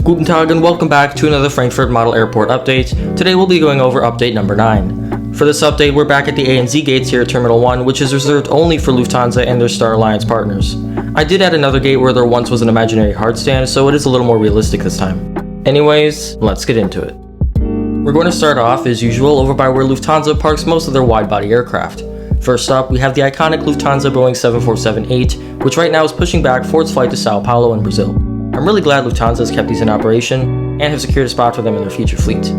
Guten Tag and welcome back to another Frankfurt Model Airport update. Today we'll be going over update number 9. For this update, we're back at the A and Z gates here at Terminal 1, which is reserved only for Lufthansa and their Star Alliance partners. I did add another gate where there once was an imaginary hardstand, so it is a little more realistic this time. Anyways, let's get into it. We're going to start off, as usual, over by where Lufthansa parks most of their wide-body aircraft. First up, we have the iconic Lufthansa Boeing 747-8, which right now is pushing back for its flight to Sao Paulo in Brazil. I'm really glad Lufthansa has kept these in operation and have secured a spot for them in their future fleet.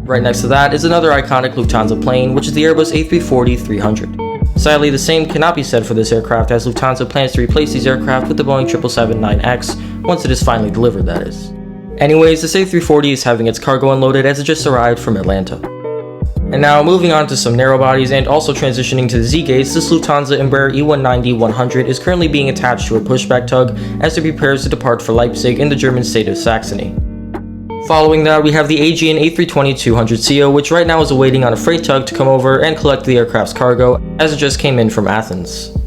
Right next to that is another iconic Lufthansa plane, which is the Airbus A340-300. Sadly, the same cannot be said for this aircraft, as Lufthansa plans to replace these aircraft with the Boeing 777-9X once it is finally delivered, that is. Anyways, this A340 is having its cargo unloaded as it just arrived from Atlanta. And now, moving on to some narrow bodies and also transitioning to the Z gates, this Lufthansa Embraer E190-100 is currently being attached to a pushback tug as it prepares to depart for Leipzig in the German state of Saxony. Following that, we have the Aviation A320-200CO, which right now is awaiting on a freight tug to come over and collect the aircraft's cargo as it just came in from Athens.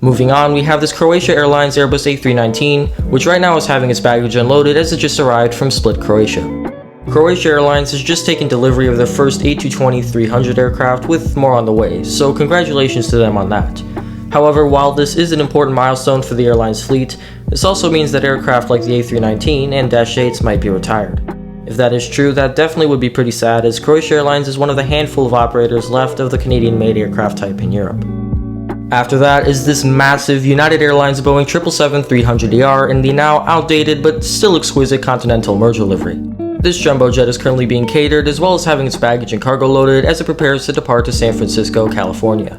Moving on, we have this Croatia Airlines Airbus A319, which right now is having its baggage unloaded as it just arrived from Split, Croatia. Croatia Airlines has just taken delivery of their first A220-300 aircraft, with more on the way, so congratulations to them on that. However, while this is an important milestone for the airline's fleet, this also means that aircraft like the A319 and Dash 8s might be retired. If that is true, that definitely would be pretty sad, as Croatia Airlines is one of the handful of operators left of the Canadian-made aircraft type in Europe. After that is this massive United Airlines Boeing 777-300ER in the now outdated but still exquisite Continental merger livery. This jumbo jet is currently being catered, as well as having its baggage and cargo loaded as it prepares to depart to San Francisco, California.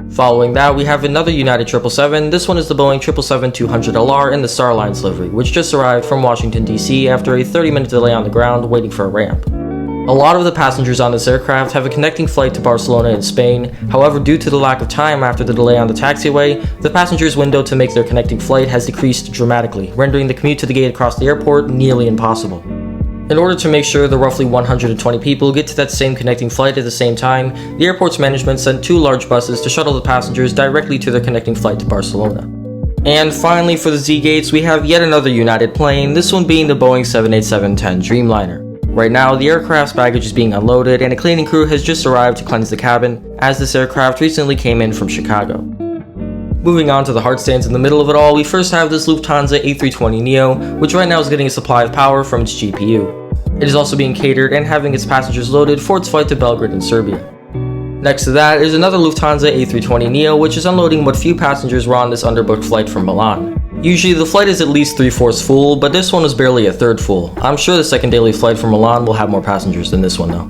Following that, we have another United 777. This one is the Boeing 777-200LR in the Star Alliance livery, which just arrived from Washington, D.C. after a 30-minute delay on the ground waiting for a ramp. A lot of the passengers on this aircraft have a connecting flight to Barcelona in Spain. However, due to the lack of time after the delay on the taxiway, the passengers' window to make their connecting flight has decreased dramatically, rendering the commute to the gate across the airport nearly impossible. In order to make sure the roughly 120 people get to that same connecting flight at the same time, the airport's management sent 2 large buses to shuttle the passengers directly to their connecting flight to Barcelona. And finally, for the Z gates, we have yet another United plane, this one being the Boeing 787-10 Dreamliner. Right now, the aircraft's baggage is being unloaded and a cleaning crew has just arrived to cleanse the cabin, as this aircraft recently came in from Chicago. Moving on to the hardstands in the middle of it all, we first have this Lufthansa A320neo, which right now is getting a supply of power from its GPU. It is also being catered and having its passengers loaded for its flight to Belgrade in Serbia. Next to that is another Lufthansa A320neo, which is unloading what few passengers were on this underbooked flight from Milan. Usually the flight is at least 3/4 full, but this one is barely a third full. I'm sure the second daily flight from Milan will have more passengers than this one though.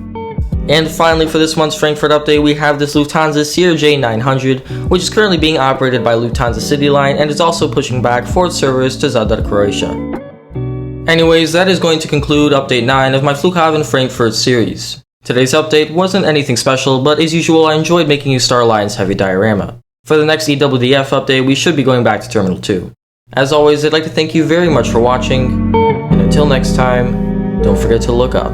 And finally, for this month's Frankfurt update, we have this Lufthansa CRJ900, which is currently being operated by Lufthansa CityLine and is also pushing back for its service to Zadar, Croatia. Anyways, that is going to conclude update 9 of my Flughafen Frankfurt series. Today's update wasn't anything special, but as usual, I enjoyed making you Star Alliance heavy diorama. For the next EDDF update, we should be going back to Terminal 2. As always, I'd like to thank you very much for watching, and until next time, don't forget to look up.